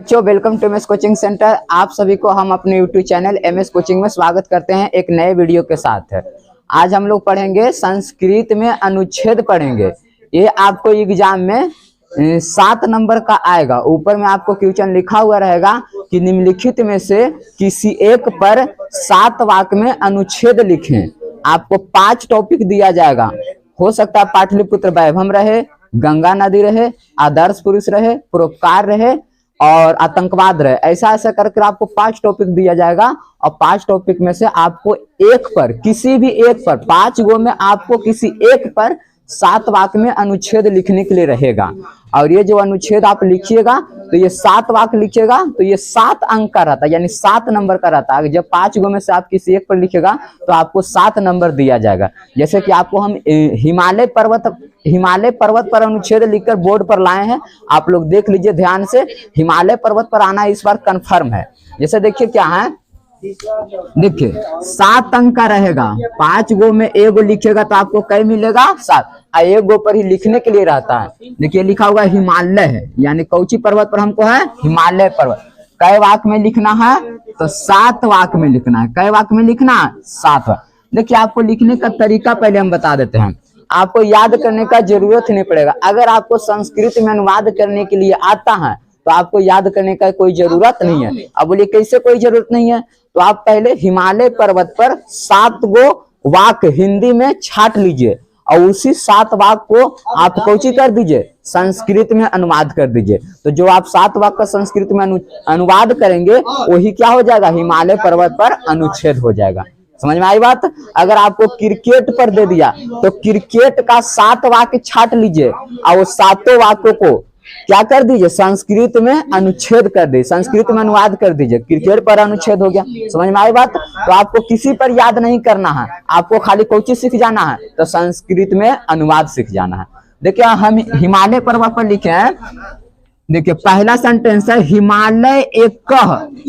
बच्चों, welcome to MS coaching centre. आप सभी को हम अपने यूट्यूब चैनल एमएस कोचिंग में स्वागत करते हैं एक नए वीडियो के साथ। आज हम लोग पढ़ेंगे संस्कृत में अनुच्छेद पढ़ेंगे। ये आपको एग्जाम में 7 नंबर का आएगा। ऊपर में आपको क्वेश्चन लिखा हुआ रहेगा कि निम्नलिखित में से किसी एक पर 7 वाक्य में अनुच्छेद लिखें। आपको 5 टॉपिक दिया जाएगा। हो सकता है पाटलिपुत्र वैभव रहे, गंगा नदी रहे, आदर्श पुरुष रहे, परोपकार रहे और आतंकवाद रहे। ऐसा ऐसा करके आपको 5 टॉपिक दिया जाएगा और 5 टॉपिक में से आपको एक पर, किसी भी एक पर, 5 गो में आपको किसी एक पर 7 वाक्य में अनुच्छेद लिखने के लिए रहेगा। और ये जो अनुच्छेद आप लिखिएगा तो ये 7 वाक्य लिखिएगा तो ये 7 अंक का रहता है, यानी 7 नंबर का रहता है। जब 5 गो में से आप किसी एक पर लिखेगा तो आपको 7 नंबर दिया जाएगा। जैसे कि आपको हम हिमालय पर्वत पर अनुच्छेद लिखकर बोर्ड पर लाए हैं। आप लोग देख लीजिए ध्यान से। हिमालय पर्वत पर आना इस बार कंफर्म है। जैसे देखिए क्या है, देखिए 7 अंक का रहेगा। 5 गो में एक गो लिखेगा तो आपको कई मिलेगा 7। एक गो पर ही लिखने के लिए रहता है। देखिए लिखा हुआ हिमालय है, यानी कौची पर्वत पर हमको है, हिमालय पर्वत। कई वाक्य में लिखना है तो 7 वाक्य में लिखना है। कई वाक्य में लिखना है, 7 वाक्य। देखिए आपको लिखने का तरीका पहले हम बता देते हैं। आपको याद करने का जरूरत नहीं पड़ेगा। अगर आपको संस्कृत में अनुवाद करने के लिए आता है तो आपको याद करने का कोई जरूरत नहीं है। अब बोलिए कैसे कोई जरूरत नहीं है? तो आप पहले हिमालय पर्वत पर 7 गो वाक्य हिंदी में छाट लीजिए और उसी 7 वाक्य को आप कोची कर दीजिए, संस्कृत में अनुवाद कर दीजिए। तो जो आप 7 वाक्य का संस्कृत में अनुवाद करेंगे वही क्या हो जाएगा, हिमालय पर्वत पर अनुच्छेद हो जाएगा। समझ में आई बात? अगर आपको क्रिकेट पर दे दिया तो क्रिकेट का 7 वाक्य छाट लीजिए और वो 7 वाक्यों को क्या कर दीजिए, संस्कृत में अनुच्छेद कर दीजिए, संस्कृत में अनुवाद कर दीजिए। क्रिकेट पर अनुच्छेद हो गया। समझ में आई बात? तो आपको किसी पर याद नहीं करना है, आपको खाली कोई सीख जाना है, तो संस्कृत में अनुवाद सीख जाना है। देखिए हम हिमालय पर्वत पर लिखे हैं। देखिए पहला सेंटेंस है, हिमालय एक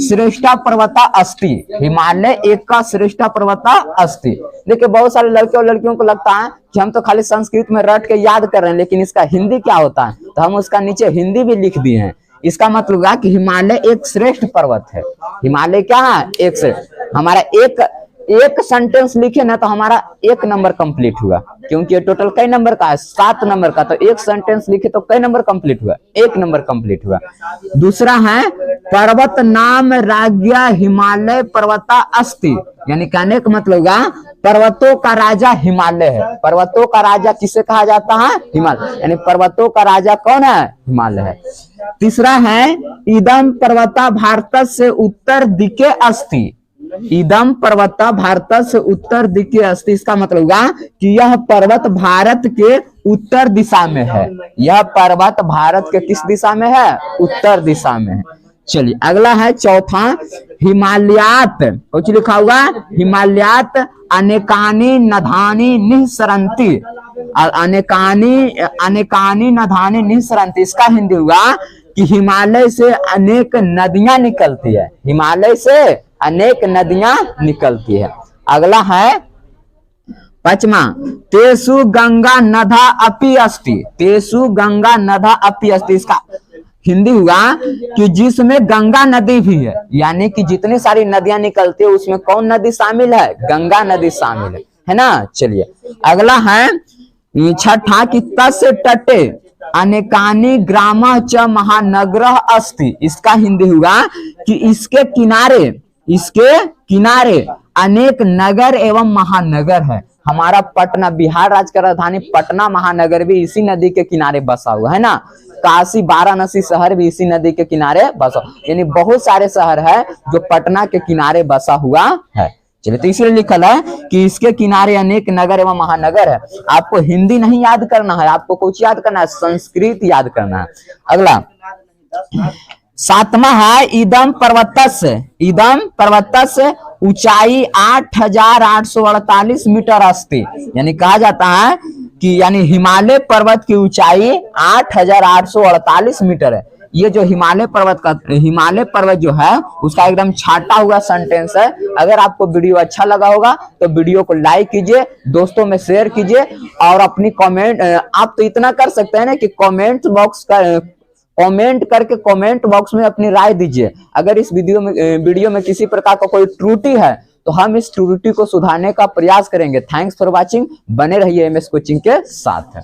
श्रेष्ठ पर्वता अस्ति। हिमालय एक श्रेष्ठ पर्वता अस्ति। देखिए बहुत सारे लड़के और लड़कियों को लगता है कि हम तो खाली संस्कृत में रट के याद कर रहे हैं, लेकिन इसका हिंदी क्या होता है? तो हम उसका नीचे हिंदी भी लिख दिए हैं। इसका मतलब है कि हिमालय एक श्रेष्ठ पर्वत है। हिमालय क्या है? एक श्रेष्ठ। हमारा एक सेंटेंस लिखे ना तो हमारा 1 नंबर कंप्लीट हुआ, क्योंकि ये टोटल कई नंबर का है, 7 नंबर का। तो 1 सेंटेंस लिखे तो कई नंबर कंप्लीट हुआ, 1 नंबर कंप्लीट हुआ। दूसरा है, पर्वत नाम राज्य हिमालय पर्वता अस्ति। यानी कहने का मतलब है पर्वतों का राजा हिमालय है। पर्वतों का राजा किसे कहा जाता है? हिमालय। यानी पर्वतों का राजा कौन है? हिमालय है। तीसरा है, इदम पर्वता भारत से उत्तर दिके अस्ति। इदम पर्वत भारत से उत्तर दिखे अस्ति। इसका मतलब हुआ कि यह पर्वत भारत के उत्तर दिशा में है। यह पर्वत भारत के किस दिशा में है? उत्तर दिशा में है। चलिए अगला है चौथा, हिमालयात। कुछ लिखा हुआ, हिमालयात अनेकानी नधानी निःसरन्ति। अनेकानी नधानी निःसरन्ति। इसका हिंदी हुआ कि हिमालय से अनेक नदियां निकलती है। हिमालय से अनेक नदियां निकलती है। अगला है 5वां, तेसु गंगा नदा अपि अस्ति। तेसु गंगा नदा अपि अस्ति। इसका हिंदी हुआ कि जिसमें गंगा नदी भी है। यानी कि जितनी सारी नदियां निकलती है उसमें कौन नदी शामिल है? गंगा नदी शामिल है ना। चलिए अगला है 6ठा, कि तस्य तटे अनेकानी ग्राम च महानगर अस्ति। इसका हिंदी हुआ कि इसके किनारे अनेक नगर एवं महानगर है। हमारा पटना, बिहार राज्य का राजधानी पटना महानगर भी इसी नदी के किनारे बसा हुआ है ना। काशी वाराणसी शहर भी इसी नदी के किनारे बसा, यानी बहुत सारे शहर है जो पटना के किनारे बसा हुआ है। चलिए तो इसलिए लिखल है कि इसके किनारे अनेक नगर एवं महानगर है। आपको हिंदी नहीं याद करना है, आपको कुछ याद करना है, संस्कृत याद करना है। अगला 7वां है, इदम पर्वतस्य ऊंचाई 8848 मीटर अस्ति। यानी कहा जाता है कि यानी हिमालय पर्वत की ऊंचाई 8848 मीटर है। ये जो हिमालय पर्वत जो है उसका एकदम छाटा हुआ सेंटेंस है। अगर आपको वीडियो अच्छा लगा होगा तो वीडियो को लाइक कीजिए, दोस्तों में शेयर कीजिए और अपनी कमेंट, आप तो इतना कर सकते हैं ना कि कमेंट करके कमेंट बॉक्स में अपनी राय दीजिए। अगर इस वीडियो में किसी प्रकार का कोई त्रुटि है तो हम इस त्रुटि को सुधारने का प्रयास करेंगे। Thanks for watching. बने रहिए एमएस कोचिंग के साथ।